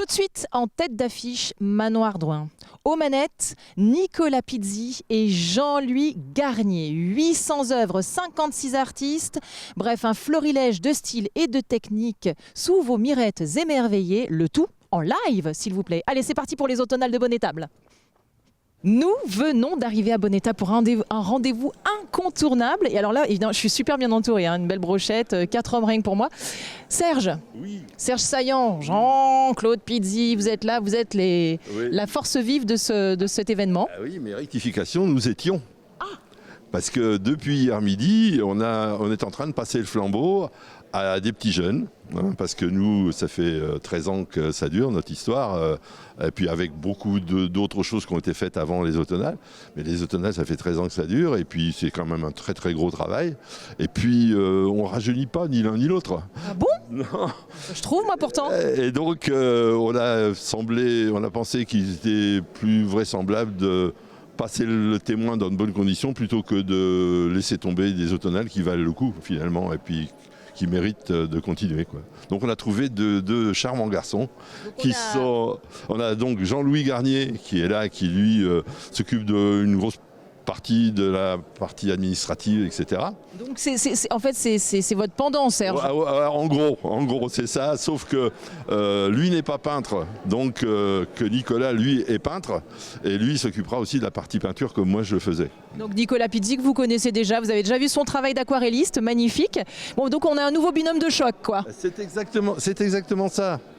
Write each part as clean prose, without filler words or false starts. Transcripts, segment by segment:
Tout de suite, en tête d'affiche, Manon Ardouin. Aux manettes, Nicolas Pizzi et Jean-Louis Garnier. 800 œuvres, 56 artistes. Bref, un florilège de styles et de techniques sous vos mirettes émerveillées. Le tout en live, s'il vous plaît. Allez, c'est parti pour les automnales de Bonne Étable. Nous venons d'arriver à Bonne Étable pour un rendez-vous incontournable. Et alors là, évidemment, je suis super bien entourée, hein, une belle brochette, 4 hommes rien que pour moi. Serge, oui. Serge Saillant, Jean-Claude Pizzi, vous êtes là, vous êtes la force vive de cet événement. Ah oui, mais rectification, nous étions. Parce que depuis hier midi, on est en train de passer le flambeau à des petits jeunes, hein, parce que nous, ça fait 13 ans que ça dure, notre histoire, et puis avec beaucoup d'autres choses qui ont été faites avant les automnales. Mais les automnales, ça fait 13 ans que ça dure, et puis c'est quand même un très très gros travail. Et puis, on ne rajeunit pas ni l'un ni l'autre. Ah bon? Non. Je trouve, moi, pourtant. Et donc, on a pensé qu'il était plus vraisemblable de passer le témoin dans de bonnes conditions plutôt que de laisser tomber des automnales qui valent le coup, finalement, et puis qui méritent de continuer, quoi. Donc on a trouvé deux charmants garçons on a donc Jean-Louis Garnier qui est là, qui lui s'occupe d'une grosse partie de la partie administrative, etc. Donc en fait c'est votre pendant, Serge. En gros c'est ça, sauf que lui n'est pas peintre, donc que Nicolas lui est peintre, et lui s'occupera aussi de la partie peinture comme moi je le faisais. Donc Nicolas Pizzi que vous connaissez déjà, vous avez déjà vu son travail d'aquarelliste, magnifique. Bon, donc on a un nouveau binôme de choc, quoi. C'est exactement ça. C'est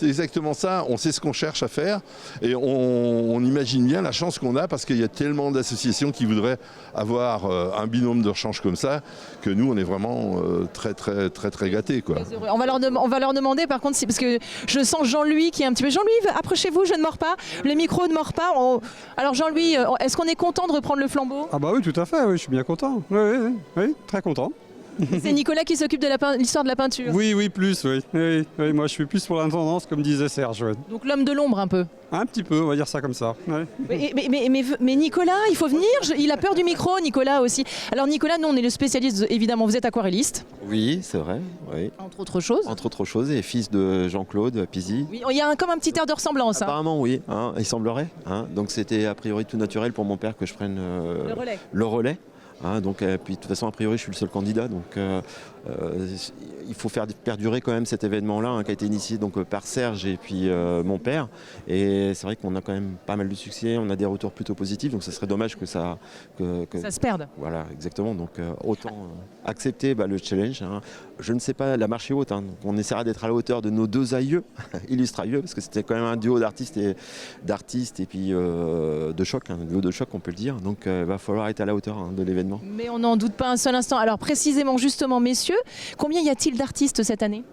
exactement ça. On sait ce qu'on cherche à faire et on imagine bien la chance qu'on a parce qu'il y a tellement d'associations qui voudraient avoir un binôme de rechange comme ça que nous on est vraiment très gâtés, quoi. On va leur demander par contre, parce que je sens Jean-Louis qui est un petit peu... Jean-Louis, approchez-vous, je ne mords pas. Le micro ne mord pas. Alors Jean-Louis, est-ce qu'on est content de reprendre le flambeau? Ah bah oui, tout à fait, oui, je suis bien content. Oui, très content. C'est Nicolas qui s'occupe de l'histoire de la peinture. Oui, plus, oui. Moi je suis plus pour l'intendance, comme disait Serge. Ouais. Donc l'homme de l'ombre un peu. Un petit peu, on va dire ça comme ça. Ouais. Mais Nicolas, il faut venir, il a peur du micro, Nicolas aussi. Alors Nicolas, nous on est le spécialiste, évidemment, vous êtes aquarelliste. Oui, c'est vrai, oui. Entre autres choses. Entre autres choses, et fils de Jean-Claude Pizzi. Oui, il y a comme un petit air de ressemblance. Apparemment oui, hein, il semblerait. Hein. Donc c'était a priori tout naturel pour mon père que je prenne le relais. Hein, donc, puis de toute façon, a priori, je suis le seul candidat, donc il faut faire perdurer quand même cet événement-là, hein, qui a été initié donc, par Serge et puis mon père. Et c'est vrai qu'on a quand même pas mal de succès, on a des retours plutôt positifs, donc ça serait dommage que ça se perde. Voilà, exactement. Donc autant accepter le challenge. Hein. Je ne sais pas, la marche est haute, hein, donc on essaiera d'être à la hauteur de nos deux aïeux, illustres aïeux, parce que c'était quand même un duo d'artistes et puis de choc, un duo de choc, on peut le dire. Donc il va falloir être à la hauteur, hein, de l'événement. Mais on n'en doute pas un seul instant. Alors précisément, justement, messieurs, combien y a-t-il d'artistes cette année?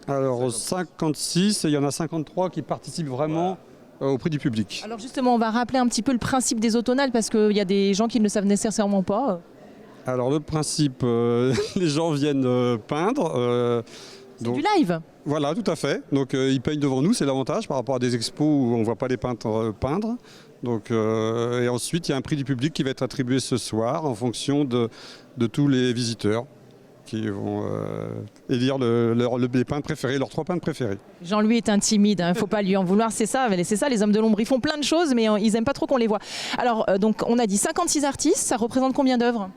Alors 56, et il y en a 53 qui participent vraiment au prix du public. Alors justement, on va rappeler un petit peu le principe des automnales, parce qu'il y a des gens qui ne le savent nécessairement pas. Alors le principe, les gens viennent peindre. C'est du live. Voilà, tout à fait. Donc ils peignent devant nous, c'est l'avantage par rapport à des expos où on ne voit pas les peintres peindre. Donc, et ensuite, il y a un prix du public qui va être attribué ce soir en fonction de tous les visiteurs qui vont élire les peintres préférés, leurs 3 peintres préférés. Jean-Louis est intimide, il ne faut pas lui en vouloir, c'est ça, les hommes de l'ombre, ils font plein de choses, mais ils n'aiment pas trop qu'on les voit. Alors, donc, on a dit 56 artistes, ça représente combien d'œuvres ?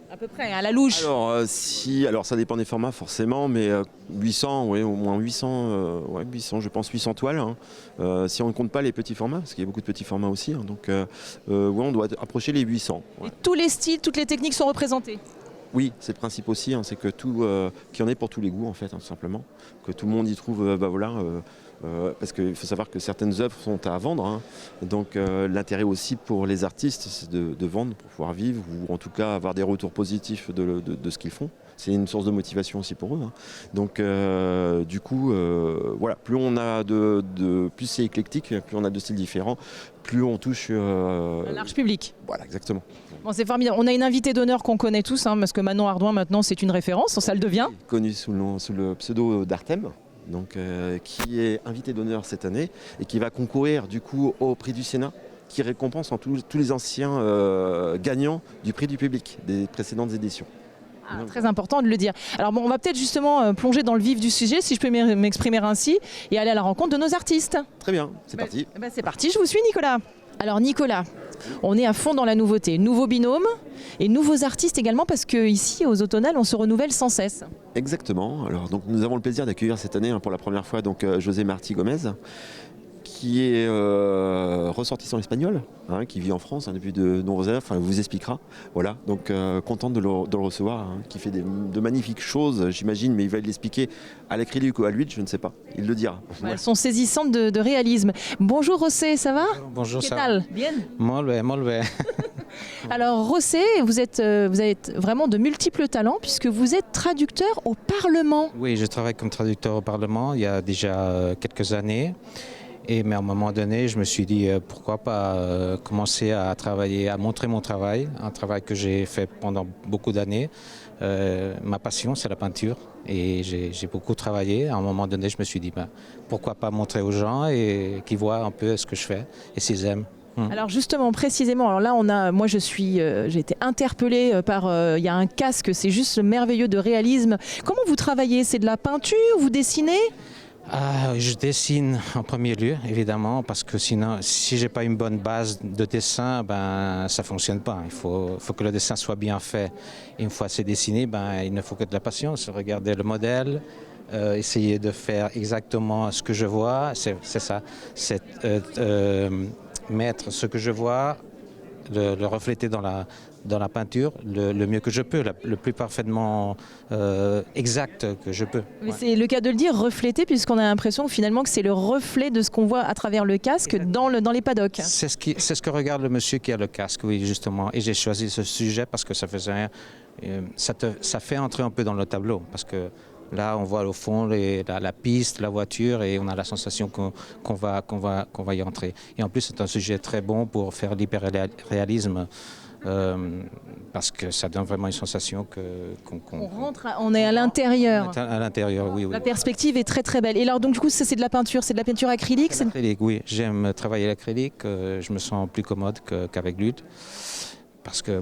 À peu près, à la louche. Alors ça dépend des formats forcément, mais 800, oui, au moins 800, 800, je pense 800 toiles. Hein. Si on ne compte pas les petits formats, parce qu'il y a beaucoup de petits formats aussi, hein, donc on doit approcher les 800. Ouais. Et tous les styles, toutes les techniques sont représentées. Oui, c'est le principe aussi, hein, c'est que qu'il y en ait pour tous les goûts en fait, hein, tout simplement, que tout le monde y trouve, parce qu'il faut savoir que certaines œuvres sont à vendre, hein. Donc l'intérêt aussi pour les artistes, c'est de vendre pour pouvoir vivre ou en tout cas avoir des retours positifs de ce qu'ils font. C'est une source de motivation aussi pour eux. Hein. Donc du coup, voilà, plus on a plus c'est éclectique, plus on a de styles différents, plus on touche un large public. Voilà, exactement. Bon, c'est formidable. On a une invitée d'honneur qu'on connaît tous, hein, parce que Manon Ardouin maintenant c'est une référence, ça le devient. Connue sous le pseudo d'Artem. Donc, qui est invité d'honneur cette année et qui va concourir du coup au prix du Sénat, qui récompense tous les anciens gagnants du prix du public des précédentes éditions. Ah, très important de le dire. Alors bon, on va peut-être justement plonger dans le vif du sujet, si je peux m'exprimer ainsi, et aller à la rencontre de nos artistes. Très bien, c'est parti. C'est parti, je vous suis Nicolas. Alors Nicolas, on est à fond dans la nouveauté. Nouveau binôme et nouveaux artistes également, parce qu'ici, aux Automnales, on se renouvelle sans cesse. Exactement. Alors donc nous avons le plaisir d'accueillir cette année pour la première fois donc José Martí Gómez, qui est ressortissant espagnol, qui vit en France depuis de nombreuses années, enfin il vous expliquera. Voilà, donc content de le recevoir, qui fait de magnifiques choses, j'imagine, mais il va l'expliquer à l'acrylique ou à l'huile, je ne sais pas, il le dira. Elles sont saisissantes de réalisme. Bonjour José, ça va? Bonjour, ¿Qué ça tal? va? Bien. Molt bé. Alors José, vous êtes vraiment de multiples talents puisque vous êtes traducteur au Parlement. Oui, je travaille comme traducteur au Parlement il y a déjà quelques années. Mais à un moment donné, je me suis dit pourquoi pas commencer à travailler, à montrer mon travail, un travail que j'ai fait pendant beaucoup d'années. Ma passion, c'est la peinture et j'ai beaucoup travaillé. À un moment donné, je me suis dit pourquoi pas montrer aux gens et qu'ils voient un peu ce que je fais et s'ils aiment. Alors justement, précisément, alors là, moi j'ai été interpellée par, il y a un casque, c'est juste merveilleux de réalisme. Comment vous travaillez? C'est de la peinture? Vous dessinez? Je dessine en premier lieu, évidemment, parce que sinon, si j'ai pas une bonne base de dessin, ça fonctionne pas. Il faut que le dessin soit bien fait. Et une fois c'est dessiné, il ne faut que de la patience. Regarder le modèle, essayer de faire exactement ce que je vois, c'est ça. C'est mettre ce que je vois, le refléter dans la peinture le mieux que je peux, le plus parfaitement exact que je peux. Mais c'est le cas de le dire, refléter, puisqu'on a l'impression que finalement que c'est le reflet de ce qu'on voit à travers le casque dans les paddocks. C'est ce que regarde le monsieur qui a le casque, oui, justement. Et j'ai choisi ce sujet parce que ça fait entrer un peu dans le tableau, parce que là, on voit au fond la piste, la voiture, et on a la sensation qu'on va y entrer. Et en plus, c'est un sujet très bon pour faire l'hyperréalisme, parce que ça donne vraiment une sensation on rentre, on est à l'intérieur. À l'intérieur, oui. La perspective est très très belle. Et alors, donc du coup, ça, c'est de la peinture acrylique? L'acrylique, oui. J'aime travailler l'acrylique. Je me sens plus commode qu'avec l'huile. Parce que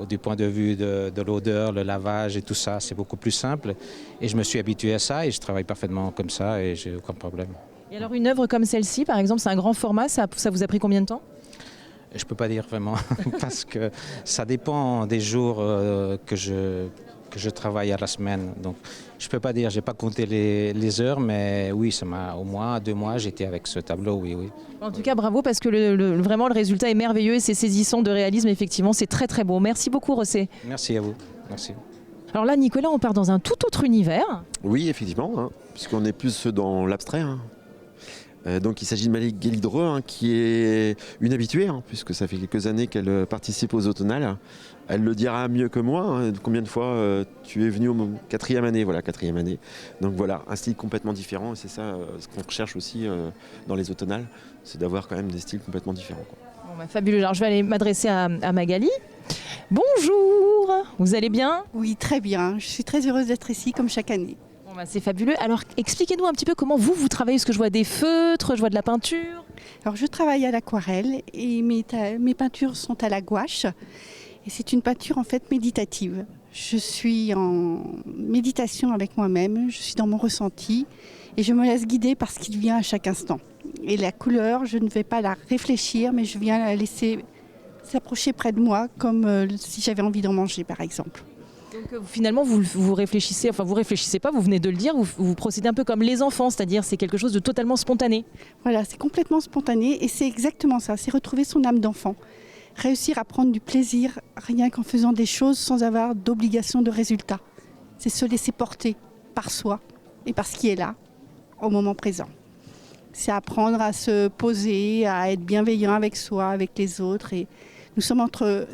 du point de vue de l'odeur, le lavage et tout ça, c'est beaucoup plus simple. Et je me suis habitué à ça et je travaille parfaitement comme ça et j'ai aucun problème. Et alors une œuvre comme celle-ci, par exemple, c'est un grand format, ça vous a pris combien de temps? Je ne peux pas dire vraiment, parce que ça dépend des jours que je travaille à la semaine. Donc je ne peux pas dire, je n'ai pas compté les heures, mais oui, ça m'a au moins 2 mois, j'étais avec ce tableau, oui. En tout cas, bravo, parce que vraiment le résultat est merveilleux et c'est saisissant de réalisme, effectivement, c'est très très beau. Merci beaucoup, José. Merci à vous, merci. Alors là, Nicolas, on part dans un tout autre univers. Oui, effectivement, puisqu'on est plus dans l'abstrait. Donc il s'agit de Malik Guélidreux, qui est une habituée, puisque ça fait quelques années qu'elle participe aux Automnales. Elle le dira mieux que moi. Combien de fois tu es venu au 4e année? Voilà, 4e année. Donc voilà, un style complètement différent. Et c'est ça ce qu'on recherche aussi dans les Automnales, c'est d'avoir quand même des styles complètement différents. Bon, fabuleux. Alors je vais aller m'adresser à Magali. Bonjour, vous allez bien? Oui, très bien. Je suis très heureuse d'être ici comme chaque année. C'est fabuleux. Alors expliquez-nous un petit peu comment vous travaillez, parce que je vois des feutres, je vois de la peinture. Alors je travaille à l'aquarelle et mes peintures sont à la gouache. Et c'est une peinture en fait méditative. Je suis en méditation avec moi-même, je suis dans mon ressenti et je me laisse guider par ce qui vient à chaque instant. Et la couleur, je ne vais pas la réfléchir, mais je viens la laisser s'approcher près de moi, comme si j'avais envie d'en manger par exemple. Donc finalement, vous réfléchissez, enfin vous réfléchissez pas, vous venez de le dire, vous procédez un peu comme les enfants, c'est-à-dire c'est quelque chose de totalement spontané. Voilà, c'est complètement spontané et c'est exactement ça, c'est retrouver son âme d'enfant. Réussir à prendre du plaisir rien qu'en faisant des choses sans avoir d'obligation de résultat. C'est se laisser porter par soi et par ce qui est là, au moment présent. C'est apprendre à se poser, à être bienveillant avec soi, avec les autres. Et nous sommes entre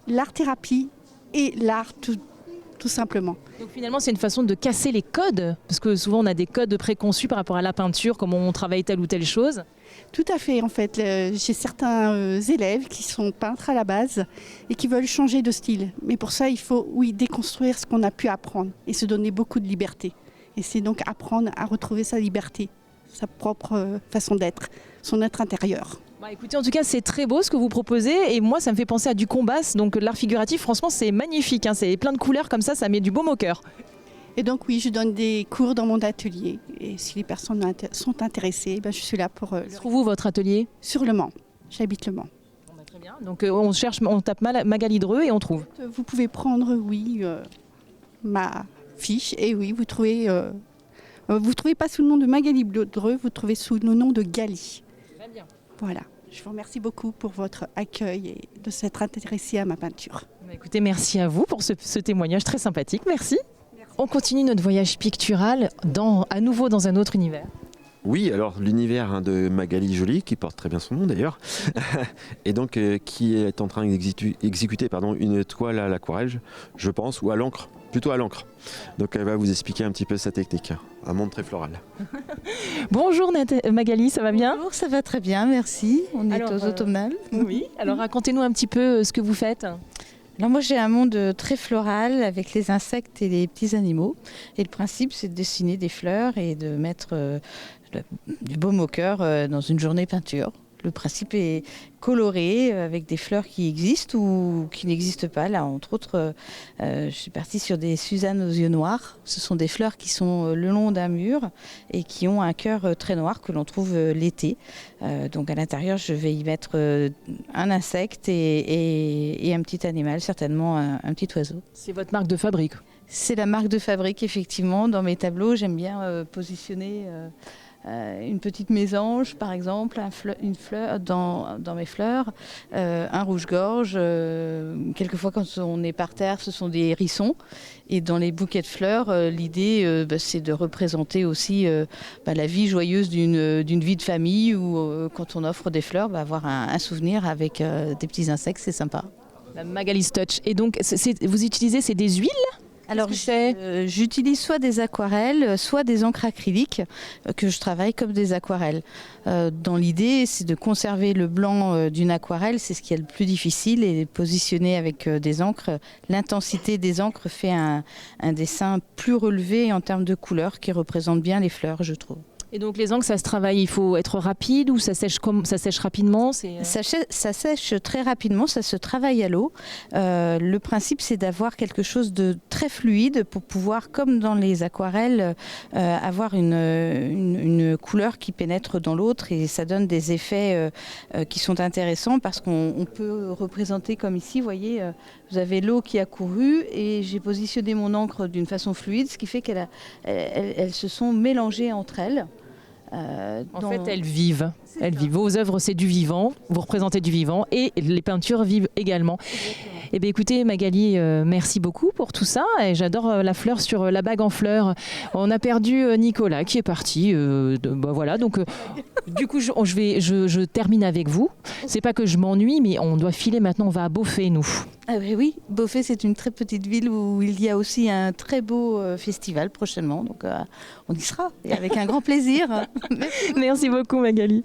l'art-thérapie et l'art tout simplement. Donc finalement, c'est une façon de casser les codes, parce que souvent on a des codes préconçus par rapport à la peinture, comment on travaille telle ou telle chose. Tout à fait, en fait. J'ai certains élèves qui sont peintres à la base et qui veulent changer de style. Mais pour ça, il faut, déconstruire ce qu'on a pu apprendre et se donner beaucoup de liberté. Et c'est donc apprendre à retrouver sa liberté, sa propre façon d'être, son être intérieur. Bah, écoutez, en tout cas, c'est très beau ce que vous proposez et moi, ça me fait penser à du combass. Donc l'art figuratif, franchement, c'est magnifique. Hein, c'est plein de couleurs comme ça met du baume au cœur. Et donc oui, je donne des cours dans mon atelier. Et si les personnes sont intéressées, je suis là pour... Se trouve où votre atelier? Sur Le Mans. J'habite Le Mans. Très bien. Donc on tape Magali Dreux et on trouve. Vous pouvez prendre, ma fiche. Et oui, vous trouvez pas sous le nom de Magali Dreux, vous trouvez sous le nom de Gali. Très bien. Voilà. Je vous remercie beaucoup pour votre accueil et de s'être intéressé à ma peinture. Bah, écoutez, merci à vous pour ce témoignage très sympathique. Merci. On continue notre voyage pictural à nouveau dans un autre univers. Oui, alors l'univers de Magali Joly, qui porte très bien son nom d'ailleurs, et donc qui est en train d'exécuter une toile à l'aquarelle, je pense, ou à l'encre, plutôt à l'encre. Donc elle va vous expliquer un petit peu sa technique, un monde très floral. Bonjour Magali, ça va bien? Bonjour, ça va très bien, merci. On est aux automnales. Oui, alors racontez-nous un petit peu ce que vous faites. Alors moi j'ai un monde très floral avec les insectes et les petits animaux. Et le principe c'est de dessiner des fleurs et de mettre du baume au cœur dans une journée peinture. Le principe est coloré avec des fleurs qui existent ou qui n'existent pas. Là, entre autres, je suis partie sur des Suzanne aux yeux noirs. Ce sont des fleurs qui sont le long d'un mur et qui ont un cœur très noir que l'on trouve l'été. Donc à l'intérieur, je vais y mettre un insecte et un petit animal, certainement un petit oiseau. C'est votre marque de fabrique? C'est la marque de fabrique, effectivement. Dans mes tableaux, j'aime bien positionner... une petite mésange, par exemple, une fleur dans mes fleurs, un rouge-gorge. Quelquefois, quand on est par terre, ce sont des hérissons. Et dans les bouquets de fleurs, l'idée, c'est de représenter aussi la vie joyeuse d'une vie de famille où, quand on offre des fleurs, avoir un souvenir avec des petits insectes, c'est sympa. La Magali's Touch. Et donc, vous utilisez des huiles? Alors j'utilise soit des aquarelles, soit des encres acryliques que je travaille comme des aquarelles. Dans l'idée, c'est de conserver le blanc d'une aquarelle, c'est ce qui est le plus difficile, et positionner avec des encres. L'intensité des encres fait un dessin plus relevé en termes de couleurs qui représente bien les fleurs, je trouve. Et donc les encres, ça se travaille, il faut être rapide ou ça sèche rapidement? Ça sèche très rapidement, ça se travaille à l'eau. Le principe, c'est d'avoir quelque chose de très fluide pour pouvoir, comme dans les aquarelles, avoir une couleur qui pénètre dans l'autre, et ça donne des effets qui sont intéressants parce qu'on peut représenter comme ici, vous voyez, vous avez l'eau qui a couru et j'ai positionné mon encre d'une façon fluide, ce qui fait qu'elles se sont mélangées entre elles. En fait, elles vivent. Vos œuvres, c'est du vivant. Vous représentez du vivant et les peintures vivent également. Eh bien, écoutez, Magali, merci beaucoup pour tout ça. Et j'adore la fleur sur la bague en fleurs. On a perdu Nicolas qui est parti. Voilà. Donc, du coup, je termine avec vous. C'est pas que je m'ennuie, mais on doit filer maintenant. On va à Beauvais, nous. Ah oui, Beauvais, c'est une très petite ville où il y a aussi un très beau festival prochainement. Donc, on y sera et avec un grand plaisir. Merci beaucoup, Magali.